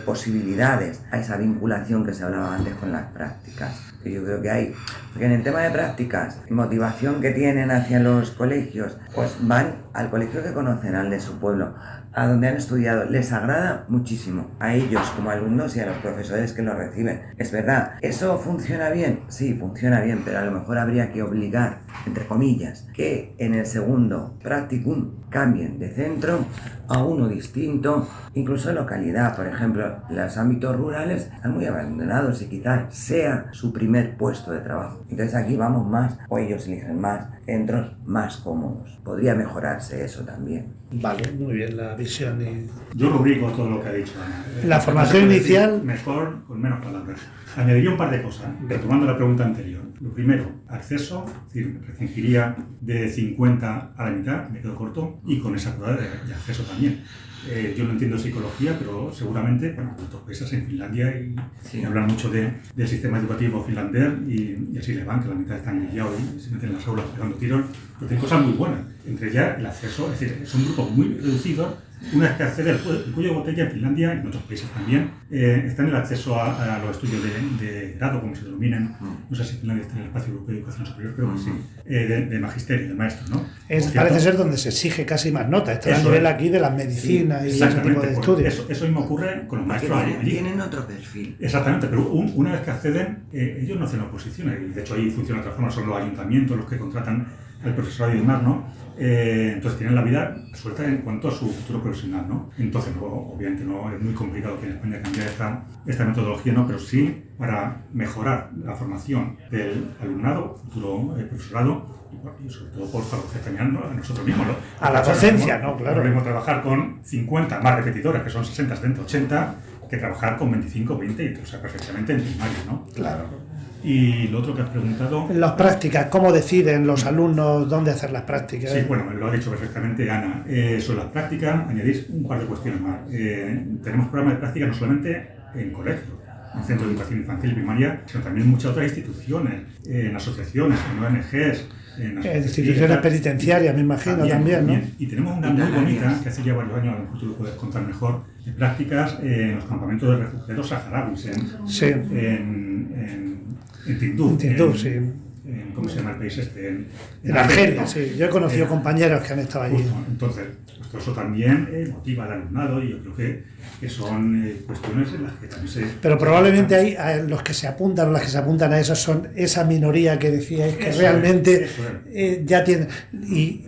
posibilidades a esa vinculación que se hablaba antes con las prácticas. Que yo creo que hay, porque en el tema de prácticas, motivación que tienen hacia los colegios, pues van al colegio que conocen, al de su pueblo, a donde han estudiado, les agrada muchísimo, a ellos como alumnos y a los profesores que lo reciben. Es verdad, ¿eso funciona bien? Sí, funciona bien, pero a lo mejor habría que obligar, entre comillas, que en el segundo practicum cambien de centro a uno distinto, incluso de localidad. Por ejemplo, los ámbitos rurales están muy abandonados y quizás sea su primer puesto de trabajo. Entonces aquí vamos más, o ellos eligen más, centros más cómodos. Podría mejorarse eso también. Vale, muy bien la visión. Yo rubrico todo lo que ha dicho Ana. La formación inicial... Mejor, con menos palabras. Añadiría un par de cosas, retomando la pregunta anterior. Lo primero, acceso, es decir, restringiría de 50 a la mitad, me quedo corto, y con esa prueba de acceso también. Yo no entiendo psicología, pero seguramente, bueno, en otros países, en Finlandia, y hablan mucho del sistema educativo finlandés, y así le van, que la mitad están guiados y se meten en las aulas pegando tiros, pero tiene cosas muy buenas. Entre ellas el acceso, es decir, son grupos muy reducidos. Una vez que accede el cuello de botella en Finlandia y en otros países también, está en el acceso a los estudios de grado, como se denominan. No sé si Finlandia está en el espacio europeo de educación superior, creo que sí, de magisterio, de maestro, ¿no? Parece ser donde se exige casi más nota. Está a nivel aquí de las medicinas y ese tipo de estudios. Eso mismo ocurre con los maestros allí. Tienen otro perfil. Exactamente, pero una vez que acceden, ellos no hacen oposiciones. Y de hecho ahí funciona de otra forma, son los ayuntamientos los que contratan al profesorado y demás, ¿no? Entonces tienen la vida suelta en cuanto a su futuro profesional, ¿no? Entonces, obviamente no es muy complicado que en España cambiar esta metodología, ¿no? Pero sí para mejorar la formación del alumnado, futuro profesorado, y sobre todo por favorecer también a nosotros mismos, ¿no? A la docencia, ¿no? Claro. Podemos trabajar con 50 más repetidoras, que son 60, 70, 80, que trabajar con 25, 20, y o sea, perfectamente en primaria, ¿no? Claro. Y lo otro que has preguntado... Las prácticas, ¿cómo deciden los alumnos dónde hacer las prácticas? Sí, bueno, lo ha dicho perfectamente Ana. Sobre las prácticas, añadís un par de cuestiones más. Tenemos programas de práctica no solamente en colegios, en centros de educación infantil y primaria, sino también en muchas otras instituciones, en asociaciones, en ONGs, en instituciones penitenciarias, me imagino, también, ¿no? Y tenemos una muy bonita, que hace ya varios años, a lo mejor tú lo puedes contar mejor, de prácticas en los campamentos de refugiados saharauis, Sí. En Tinduf. Sí. ¿Cómo se llama el país este? En Argelia, sí. Yo he conocido compañeros que han estado allí. Justo. Entonces, pues eso también motiva al alumnado y yo creo que son cuestiones en las que también se... Pero probablemente hay los que se apuntan o las que se apuntan a eso son esa minoría que decíais que realmente ya tienen...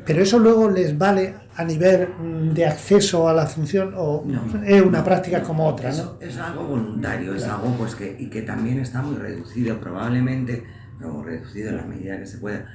Pero eso luego les vale a nivel de acceso a la función o No, es una práctica como otra, ¿no? Eso es algo voluntario, es algo pues que también está muy reducido, probablemente, como reducido en la medida que se pueda.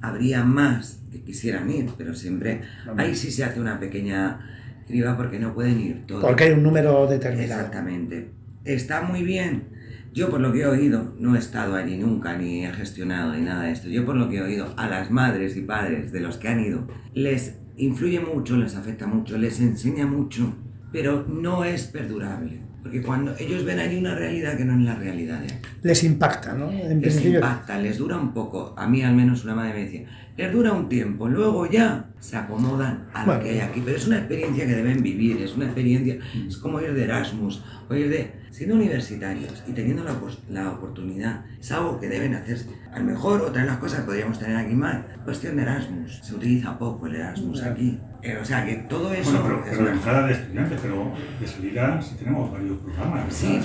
Habría más que quisieran ir, pero siempre ahí sí se hace una pequeña criba porque no pueden ir todos. Porque hay un número determinado. Exactamente. Está muy bien. Yo por lo que he oído, no he estado allí nunca, ni he gestionado ni nada de esto. Yo por lo que he oído, a las madres y padres de los que han ido, les influye mucho, les afecta mucho, les enseña mucho, pero no es perdurable. Porque cuando ellos ven allí una realidad que no es la realidad de aquí. Les impacta, ¿no? Les impacta, les dura un poco. A mí al menos una madre me decía, les dura un tiempo, luego ya se acomodan a lo que hay aquí. Pero es una experiencia que deben vivir, es una experiencia, es como ir de Erasmus, o ir de... Siendo universitarios y teniendo la oportunidad, es algo que deben hacerse. A lo mejor otra de las cosas que podríamos tener aquí más, cuestión de Erasmus. Se utiliza poco el Erasmus aquí. O sea que todo eso... Bueno, pero de entrada de estudiantes, pero de salida sí tenemos varios programas. Sí,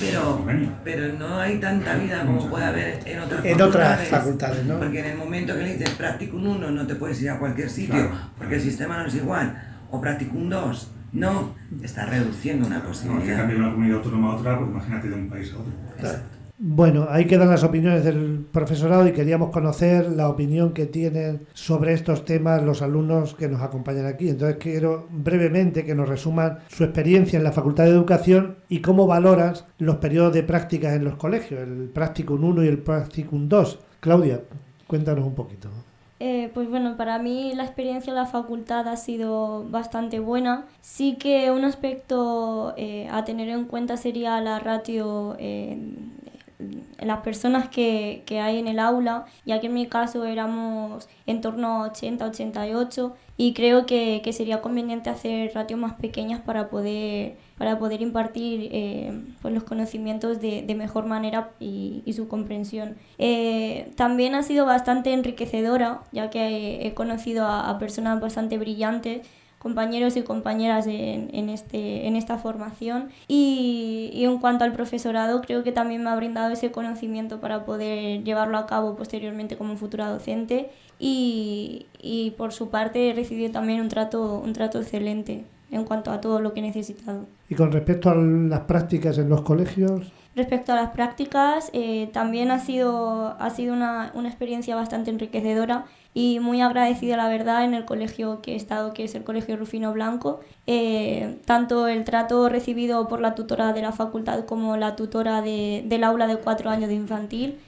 pero no hay tanta vida como puede haber en otras facultades, ¿no? Porque en el momento que le dices Practicum 1 no te puedes ir a cualquier sitio, claro, porque el sistema no es igual. O Practicum 2, no, está reduciendo una posibilidad. No, que cambie de una comunidad autónoma a otra, pues imagínate de un país a otro. Claro. Bueno, ahí quedan las opiniones del profesorado y queríamos conocer la opinión que tienen sobre estos temas los alumnos que nos acompañan aquí. Entonces quiero brevemente que nos resuman su experiencia en la Facultad de Educación y cómo valoras los periodos de prácticas en los colegios, el Practicum 1 y el Practicum 2. Claudia, cuéntanos un poquito. Pues bueno, para mí la experiencia en la facultad ha sido bastante buena. Sí que un aspecto a tener en cuenta sería la ratio las personas que hay en el aula, ya que en mi caso éramos en torno a 80-88 y creo que sería conveniente hacer ratios más pequeñas para poder impartir pues los conocimientos de mejor manera y su comprensión. También ha sido bastante enriquecedora, ya que he conocido a personas bastante brillantes, compañeros y compañeras en esta formación y en cuanto al profesorado creo que también me ha brindado ese conocimiento para poder llevarlo a cabo posteriormente como futura docente y por su parte he recibido también un trato excelente en cuanto a todo lo que he necesitado. ¿Y con respecto a las prácticas en los colegios? Respecto a las prácticas, también ha sido una experiencia bastante enriquecedora y muy agradecida, la verdad, en el colegio que he estado, que es el Colegio Rufino Blanco. Tanto el trato recibido por la tutora de la facultad como la tutora del aula de 4 años de infantil.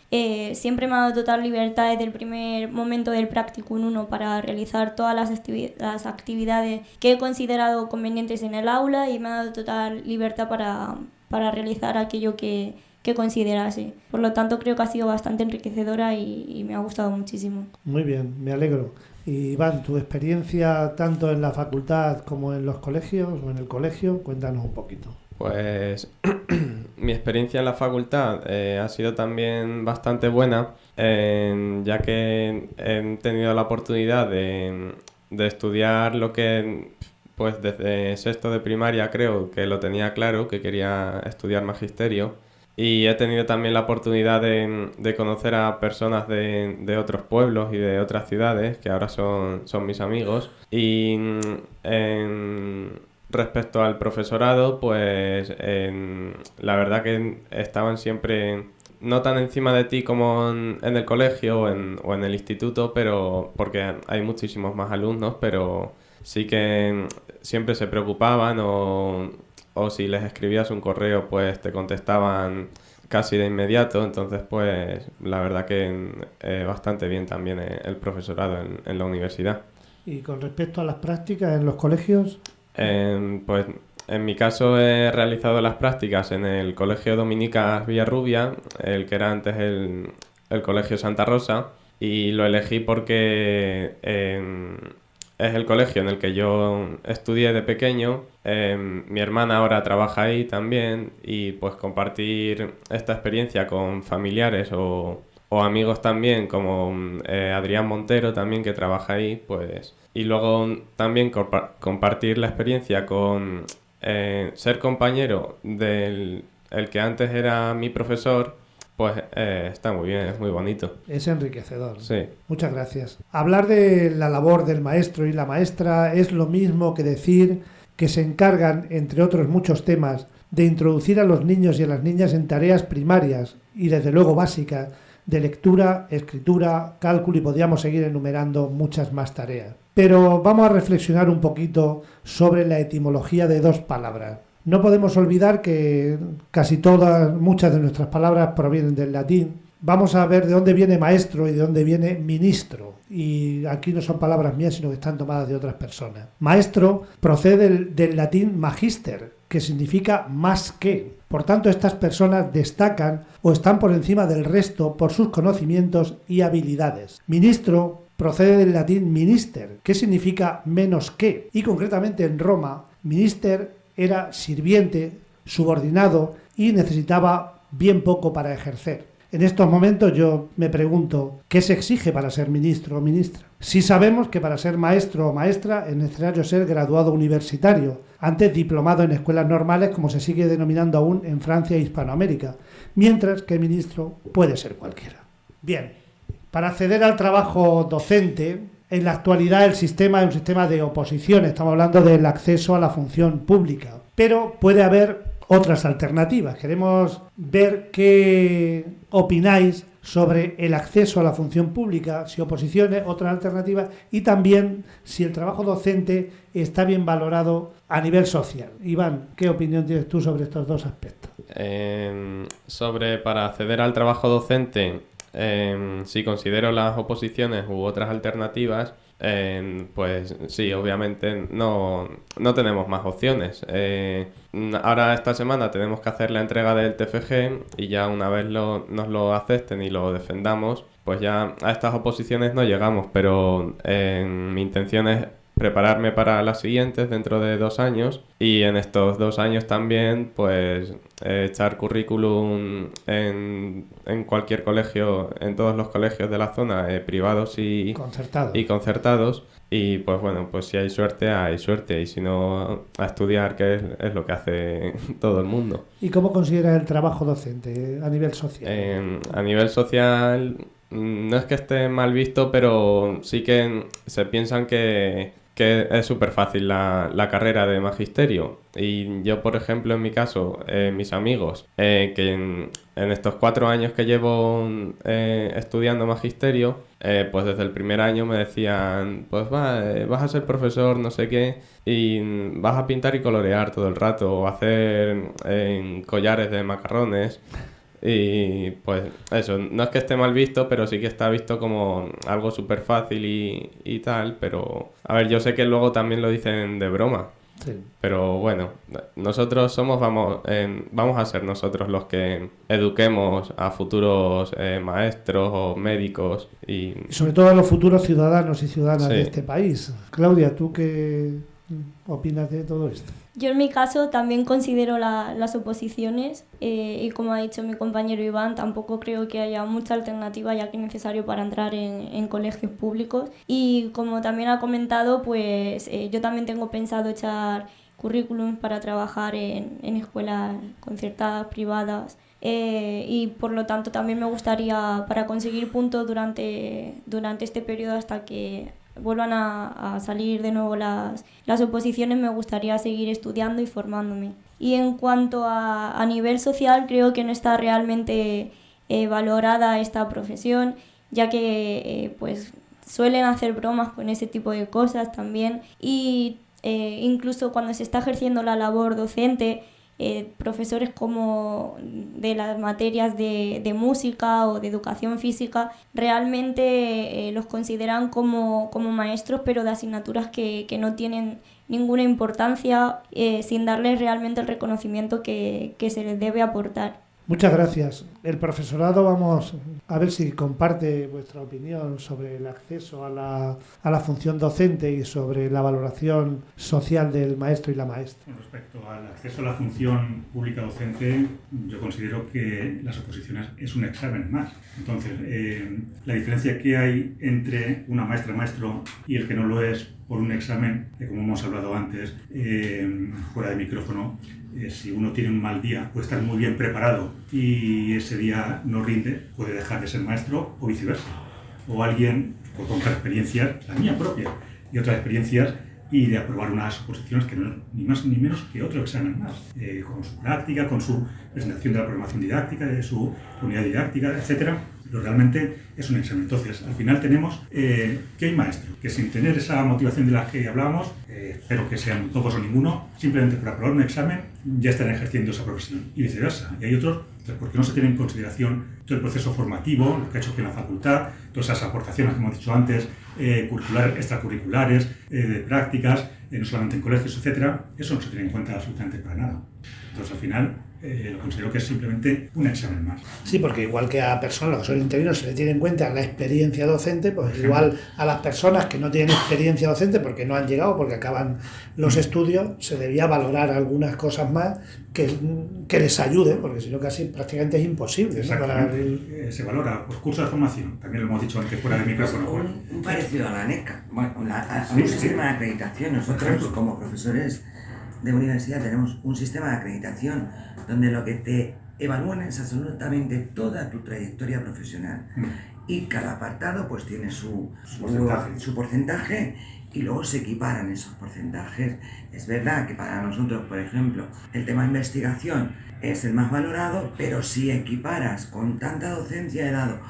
Siempre me ha dado total libertad desde el primer momento del Practicum 1 para realizar todas las actividades que he considerado convenientes en el aula y me ha dado total libertad para realizar aquello que considerase. Por lo tanto, creo que ha sido bastante enriquecedora y me ha gustado muchísimo. Muy bien, me alegro. Y Iván, tu experiencia tanto en la facultad como en los colegios o en el colegio, cuéntanos un poquito. Pues mi experiencia en la facultad ha sido también bastante buena, ya que he tenido la oportunidad de estudiar lo que... Pues desde sexto de primaria creo que lo tenía claro, que quería estudiar magisterio. Y he tenido también la oportunidad de conocer a personas de otros pueblos y de otras ciudades, que ahora son mis amigos. Y respecto al profesorado, pues la verdad que estaban siempre... no tan encima de ti como en el colegio o en el instituto, pero porque hay muchísimos más alumnos, pero sí que siempre se preocupaban o si les escribías un correo pues te contestaban casi de inmediato, entonces pues la verdad que bastante bien también el profesorado en la universidad. Y con respecto a las prácticas en los colegios, Pues en mi caso he realizado las prácticas en el Colegio Dominicas Villarrubia, el que era antes el Colegio Santa Rosa, y lo elegí porque es el colegio en el que yo estudié de pequeño. Mi hermana ahora trabaja ahí también, y pues compartir esta experiencia con familiares o amigos también, como Adrián Montero también, que trabaja ahí, pues... Y luego también compartir la experiencia con ser compañero del el que antes era mi profesor, pues está muy bien, es muy bonito. es enriquecedor. Sí. Muchas gracias. Hablar de la labor del maestro y la maestra es lo mismo que decir que se encargan, entre otros muchos temas, de introducir a los niños y a las niñas en tareas primarias y desde luego básicas de lectura, escritura, cálculo, y podríamos seguir enumerando muchas más tareas. Pero vamos a reflexionar un poquito sobre la etimología de dos palabras. No podemos olvidar que muchas de nuestras palabras provienen del latín. Vamos a ver de dónde viene maestro y de dónde viene ministro. Y aquí no son palabras mías, sino que están tomadas de otras personas. Maestro procede del latín magister, que significa más que. Por tanto, estas personas destacan o están por encima del resto por sus conocimientos y habilidades. Ministro procede del latín minister, que significa menos que. Y concretamente en Roma, minister era sirviente, subordinado y necesitaba bien poco para ejercer. En estos momentos yo me pregunto, ¿qué se exige para ser ministro o ministra? Sí sabemos que para ser maestro o maestra es necesario ser graduado universitario, antes diplomado en escuelas normales, como se sigue denominando aún en Francia e Hispanoamérica, mientras que ministro puede ser cualquiera. Bien, para acceder al trabajo docente, en la actualidad el sistema es un sistema de oposición, estamos hablando del acceso a la función pública, pero puede haber otras alternativas. Queremos ver qué opináis sobre el acceso a la función pública, si oposiciones, otras alternativas, y también si el trabajo docente está bien valorado a nivel social. Iván, ¿qué opinión tienes tú sobre estos dos aspectos? Para acceder al trabajo docente, si considero las oposiciones u otras alternativas, pues sí, obviamente no tenemos más opciones. Ahora esta semana tenemos que hacer la entrega del TFG y ya una vez nos lo acepten y lo defendamos, pues ya a estas oposiciones no llegamos, pero mi intención es prepararme para las siguientes dentro de 2 años, y en estos 2 años también pues echar currículum en cualquier colegio, en todos los colegios de la zona, privados y concertados, y pues bueno, pues si hay suerte, y si no, a estudiar, que es lo que hace todo el mundo. ¿Y cómo consideras el trabajo docente a nivel social? A nivel social no es que esté mal visto, pero sí que se piensan que es súper fácil la carrera de magisterio. Y yo, por ejemplo, en mi caso, mis amigos, que en estos 4 años que llevo estudiando magisterio, pues desde el primer año me decían, pues vas a ser profesor, no sé qué, y vas a pintar y colorear todo el rato, o hacer collares de macarrones. Y pues eso, no es que esté mal visto, pero sí que está visto como algo súper fácil y tal, pero a ver, yo sé que luego también lo dicen de broma, sí. Pero bueno, nosotros vamos a ser nosotros los que eduquemos a futuros maestros o médicos y sobre todo a los futuros ciudadanos y ciudadanas de este país. Claudia, ¿tú qué opinas de todo esto? Yo en mi caso también considero las oposiciones y como ha dicho mi compañero Iván, tampoco creo que haya mucha alternativa ya que es necesario para entrar en colegios públicos. Y como también ha comentado, pues yo también tengo pensado echar currículum para trabajar en escuelas concertadas, privadas. Y por lo tanto también me gustaría, para conseguir puntos durante este periodo hasta que vuelvan a salir de nuevo las oposiciones, me gustaría seguir estudiando y formándome. Y en cuanto a nivel social, creo que no está realmente valorada esta profesión, ya que pues suelen hacer bromas con ese tipo de cosas también, y incluso cuando se está ejerciendo la labor docente, profesores como de las materias de música o de educación física realmente los consideran como maestros, pero de asignaturas que no tienen ninguna importancia, sin darles realmente el reconocimiento que se les debe aportar. Muchas gracias. El profesorado, vamos a ver si comparte vuestra opinión sobre el acceso a la función docente y sobre la valoración social del maestro y la maestra. Con respecto al acceso a la función pública docente, yo considero que las oposiciones es un examen más. Entonces, la diferencia que hay entre una maestra maestro y el que no lo es por un examen, que como hemos hablado antes, fuera de micrófono, si uno tiene un mal día, puede estar muy bien preparado y ese día no rinde, puede dejar de ser maestro o viceversa. O alguien, por contar experiencias, la mía propia, y otras experiencias, y de aprobar unas oposiciones que no es ni más ni menos que otro examen más, con su práctica, con su presentación de la programación didáctica, de su unidad didáctica, etc. Pero realmente es un examen. Entonces, al final tenemos que hay maestros que sin tener esa motivación de la que hablábamos, espero que sean pocos o ninguno, simplemente por aprobar un examen ya están ejerciendo esa profesión y viceversa. Y hay otros porque no se tiene en consideración todo el proceso formativo, lo que ha hecho que en la facultad, todas esas aportaciones que hemos dicho antes, curriculares, extracurriculares, de prácticas, no solamente en colegios, etcétera, eso no se tiene en cuenta absolutamente para nada. Entonces, al final, lo considero que es simplemente un examen más. Sí, porque igual que a personas que son interinos se le tiene en cuenta la experiencia docente, pues igual a las personas que no tienen experiencia docente porque no han llegado, porque acaban los estudios, se debía valorar algunas cosas más que les ayude, porque si no casi prácticamente es imposible, ¿no? Se valora por curso de formación, también lo hemos dicho antes fuera de micrófono. Un parecido a la NECA, bueno, a un sistema de acreditación. Nosotros como profesores de universidad tenemos un sistema de acreditación donde lo que te evalúan es absolutamente toda tu trayectoria profesional y cada apartado pues tiene su porcentaje y luego se equiparan esos porcentajes. Es verdad que para nosotros, por ejemplo, el tema de investigación es el más valorado, pero si equiparas con tanta docencia he dado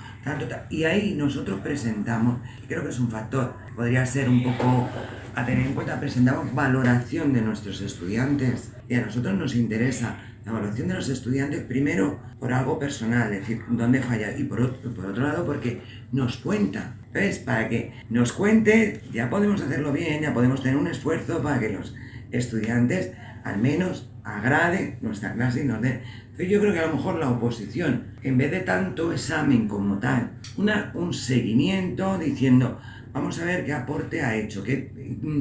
y ahí nosotros presentamos, y creo que es un factor, podría ser un poco a tener en cuenta, presentamos valoración de nuestros estudiantes y a nosotros nos interesa la evaluación de los estudiantes primero por algo personal, es decir, dónde falla, y por otro lado porque nos cuenta. Entonces, para que nos cuente, ya podemos hacerlo bien, ya podemos tener un esfuerzo para que los estudiantes al menos agrade nuestra clase y nos den. Entonces yo creo que a lo mejor la oposición, en vez de tanto examen como tal, un seguimiento diciendo, vamos a ver qué aporte ha hecho, qué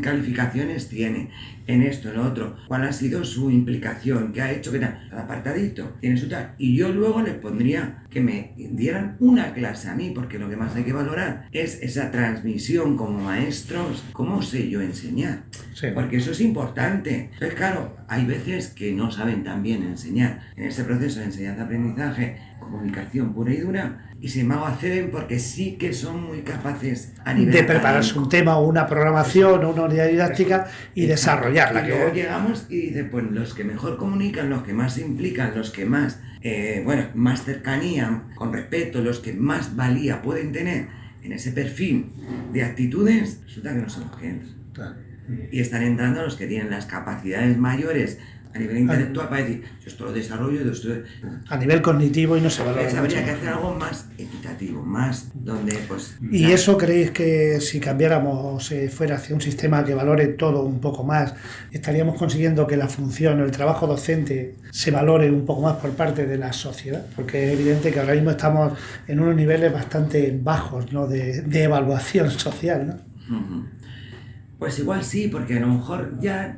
calificaciones tiene en esto, en lo otro, cuál ha sido su implicación, qué ha hecho, qué tal. Cada apartadito tiene su tal. Y yo luego les pondría que me dieran una clase a mí, porque lo que más hay que valorar es esa transmisión como maestros, cómo sé yo enseñar. Sí. Porque eso es importante. Entonces, claro, hay veces que no saben tan bien enseñar. En ese proceso de enseñanza-aprendizaje, comunicación pura y dura, y sin embargo acceden porque sí que son muy capaces a nivel de prepararse un tema o una programación o una unidad didáctica y desarrollarla. Y luego llegamos y dicen, pues los que mejor comunican, los que más se implican, los que más, más cercanía, con respeto, los que más valía pueden tener en ese perfil de actitudes, resulta que no son los que entran. Claro. Y están entrando los que tienen las capacidades mayores a nivel intelectual para decir, yo esto lo desarrollo, a nivel cognitivo y no se valora. Pues habría que hacer algo más equitativo, más donde pues... ¿Y eso creéis que si cambiáramos, fuera hacia un sistema que valore todo un poco más, estaríamos consiguiendo que la función o el trabajo docente se valore un poco más por parte de la sociedad? Porque es evidente que ahora mismo estamos en unos niveles bastante bajos, ¿no?, de evaluación social, ¿no? Uh-huh. Pues igual sí, porque a lo mejor ya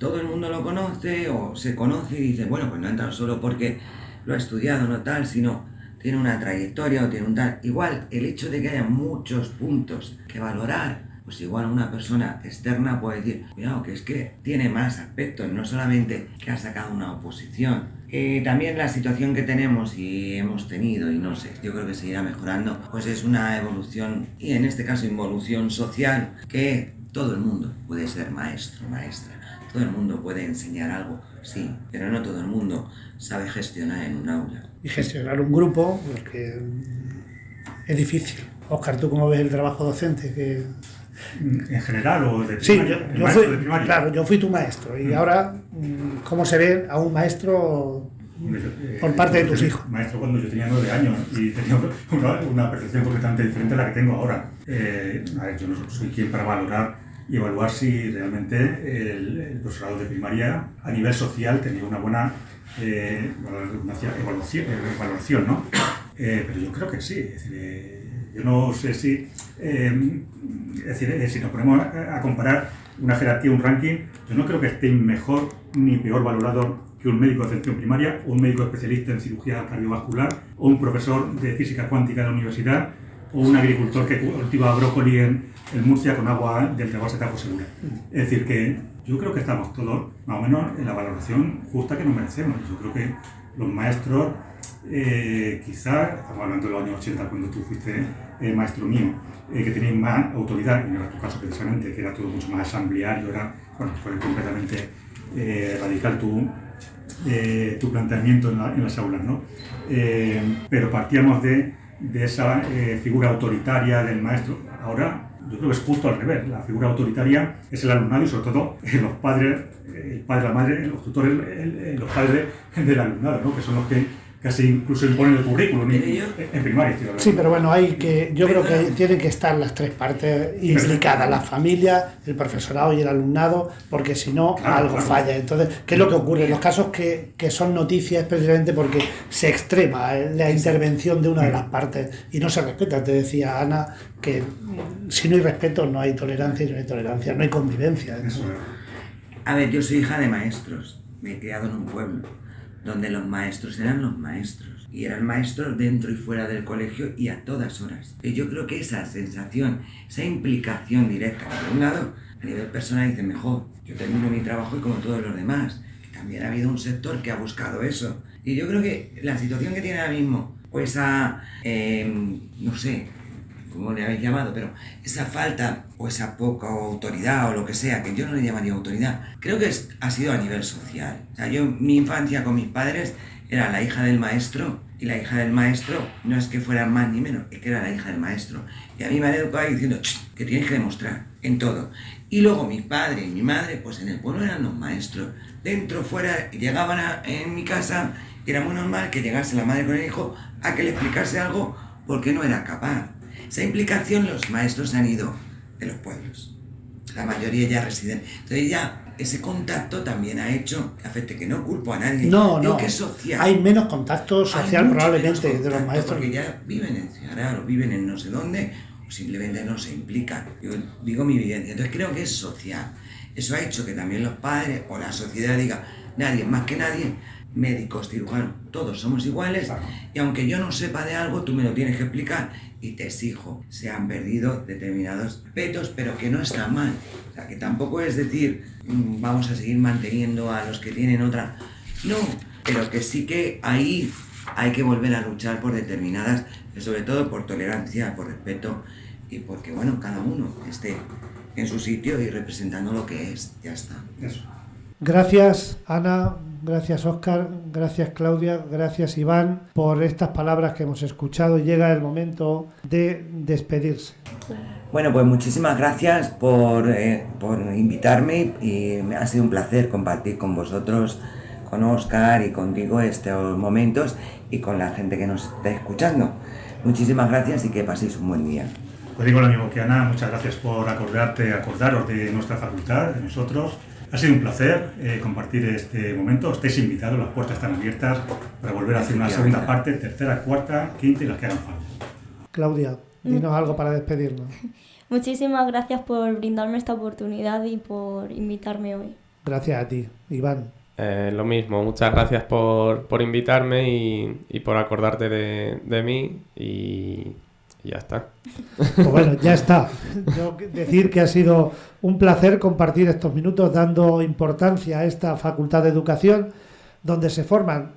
todo el mundo lo conoce o se conoce y dice, bueno, pues no entra solo porque lo ha estudiado, no tal, sino tiene una trayectoria o tiene un tal. Igual el hecho de que haya muchos puntos que valorar, pues igual una persona externa puede decir, cuidado, que es que tiene más aspectos, no solamente que ha sacado una oposición. También la situación que tenemos y hemos tenido, y no sé, yo creo que seguirá mejorando, pues es una evolución, y en este caso involución social, que todo el mundo puede ser maestro, maestra, todo el mundo puede enseñar algo, sí, pero no todo el mundo sabe gestionar en un aula. Y gestionar un grupo, porque es difícil. Óscar, ¿tú cómo ves el trabajo docente? en general o de Sí, primaria? ¿El yo maestro fui, de primaria? claro, yo fui tu maestro y ahora, ¿cómo se ve a un maestro por parte de tus hijos? Maestro cuando yo tenía 9 años y tenía una percepción completamente diferente a la que tengo ahora. A ver, yo no soy quien para valorar y evaluar si realmente el profesorado de primaria a nivel social tenía una buena evaluación, ¿no? Pero yo creo que sí. Es decir, yo no sé si... si nos ponemos a comparar una jerarquía, un ranking, yo no creo que esté mejor ni peor valorado que un médico de atención primaria, o un médico especialista en cirugía cardiovascular, o un profesor de física cuántica en la universidad, o un agricultor que cultiva brócoli en Murcia con agua del trasvase Tajo Segura. Es decir, que yo creo que estamos todos más o menos en la valoración justa que nos merecemos. Yo creo que los maestros, quizás, estamos hablando de los años 80 cuando tú fuiste maestro mío, que tenéis más autoridad, y no era tu caso precisamente, que era todo mucho más asambleario, fue completamente radical tu planteamiento en las aulas, ¿no? Pero partíamos de esa figura autoritaria del maestro. Ahora yo creo que es justo al revés. La figura autoritaria es el alumnado y sobre todo los padres, el padre, la madre, los tutores, los padres del alumnado, ¿no? Que son los que casi incluso imponen el currículum en primaria. Sí, pero bueno, yo creo que tienen que estar las tres partes implicadas, la familia, el profesorado y el alumnado, porque si no, algo falla. Entonces, ¿qué es lo que ocurre? En los casos que son noticias es precisamente porque se extrema la intervención de una de las partes y no se respeta. Te decía Ana que si no hay respeto no hay tolerancia y si no hay tolerancia no hay convivencia. A ver, yo soy hija de maestros, me he criado en un pueblo donde los maestros eran los maestros y eran maestros dentro y fuera del colegio y a todas horas. Y yo creo que esa sensación, esa implicación directa con el alumnado, a nivel personal dice mejor, yo termino mi trabajo y como todos los demás, que también ha habido un sector que ha buscado eso. Y yo creo que la situación que tiene ahora mismo, o esa, no sé, como le habéis llamado, pero esa falta o esa poca autoridad o lo que sea, que yo no le llamaría autoridad, creo que ha sido a nivel social. O sea, mi infancia con mis padres era la hija del maestro y la hija del maestro no es que fuera más ni menos, es que era la hija del maestro. Y a mí me han educado diciendo que tienes que demostrar en todo. Y luego mi padre y mi madre, pues en el pueblo eran los maestros. Dentro, fuera, llegaban en mi casa y era muy normal que llegase la madre con el hijo a que le explicase algo porque no era capaz. Esa implicación los maestros han ido de los pueblos. La mayoría ya residen. Entonces ya ese contacto también ha hecho que afecte, que no culpo a nadie. No. Que es social. Hay menos contacto social probablemente de los maestros. Porque ya viven en Ciudad Real o viven en no sé dónde o simplemente no se implican. Yo digo mi vivencia. Entonces creo que es social. Eso ha hecho que también los padres o la sociedad diga, nadie más que nadie, médicos, cirujanos, todos somos iguales y aunque yo no sepa de algo, tú me lo tienes que explicar y te exijo. Se han perdido determinados respetos, pero que no está mal. O sea, que tampoco es decir, vamos a seguir manteniendo a los que tienen otra... No, pero que sí que ahí hay que volver a luchar por determinadas, sobre todo por tolerancia, por respeto y porque, bueno, cada uno esté en su sitio y representando lo que es. Ya está. Eso. Gracias, Ana. Gracias, Óscar. Gracias, Claudia. Gracias, Iván, por estas palabras que hemos escuchado. Llega el momento de despedirse. Bueno, pues muchísimas gracias por invitarme y me ha sido un placer compartir con vosotros, con Óscar y contigo estos momentos y con la gente que nos está escuchando. Muchísimas gracias y que paséis un buen día. Pues digo lo mismo que Ana, muchas gracias por acordaros de nuestra facultad, de nosotros. Ha sido un placer compartir este momento. Estáis invitados, las puertas están abiertas para volver a hacer una segunda parte, tercera, cuarta, quinta y las que hagan falta. Claudia, dinos algo para despedirnos. Muchísimas gracias por brindarme esta oportunidad y por invitarme hoy. Gracias a ti, Iván. Lo mismo, muchas gracias por invitarme y por acordarte de mí y ya está. Pues bueno, ya está. Yo decir que ha sido un placer compartir estos minutos dando importancia a esta Facultad de Educación donde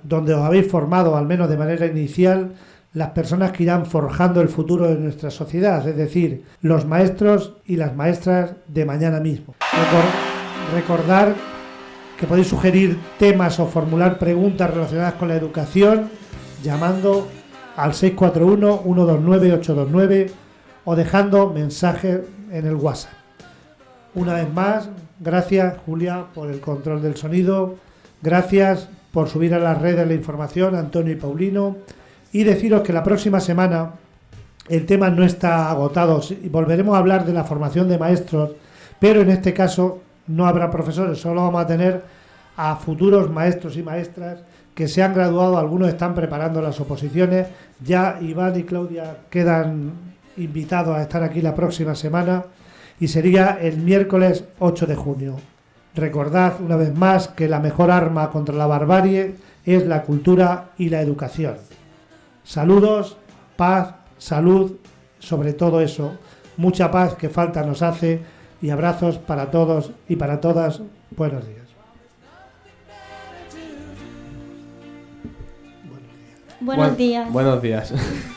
donde os habéis formado, al menos de manera inicial, las personas que irán forjando el futuro de nuestra sociedad, es decir, los maestros y las maestras de mañana mismo. Recordar que podéis sugerir temas o formular preguntas relacionadas con la educación llamando al 641-129-829 o dejando mensajes en el WhatsApp. Una vez más, gracias Julia por el control del sonido, gracias por subir a las redes la información, Antonio y Paulino, y deciros que la próxima semana el tema no está agotado, volveremos a hablar de la formación de maestros, pero en este caso no habrá profesores, solo vamos a tener a futuros maestros y maestras que se han graduado, algunos están preparando las oposiciones, ya Iván y Claudia quedan invitados a estar aquí la próxima semana y sería el miércoles 8 de junio. Recordad una vez más que la mejor arma contra la barbarie es la cultura y la educación. Saludos, paz, salud, sobre todo eso, mucha paz que falta nos hace y abrazos para todos y para todas. Buenos días. Buenos días. Buenos días.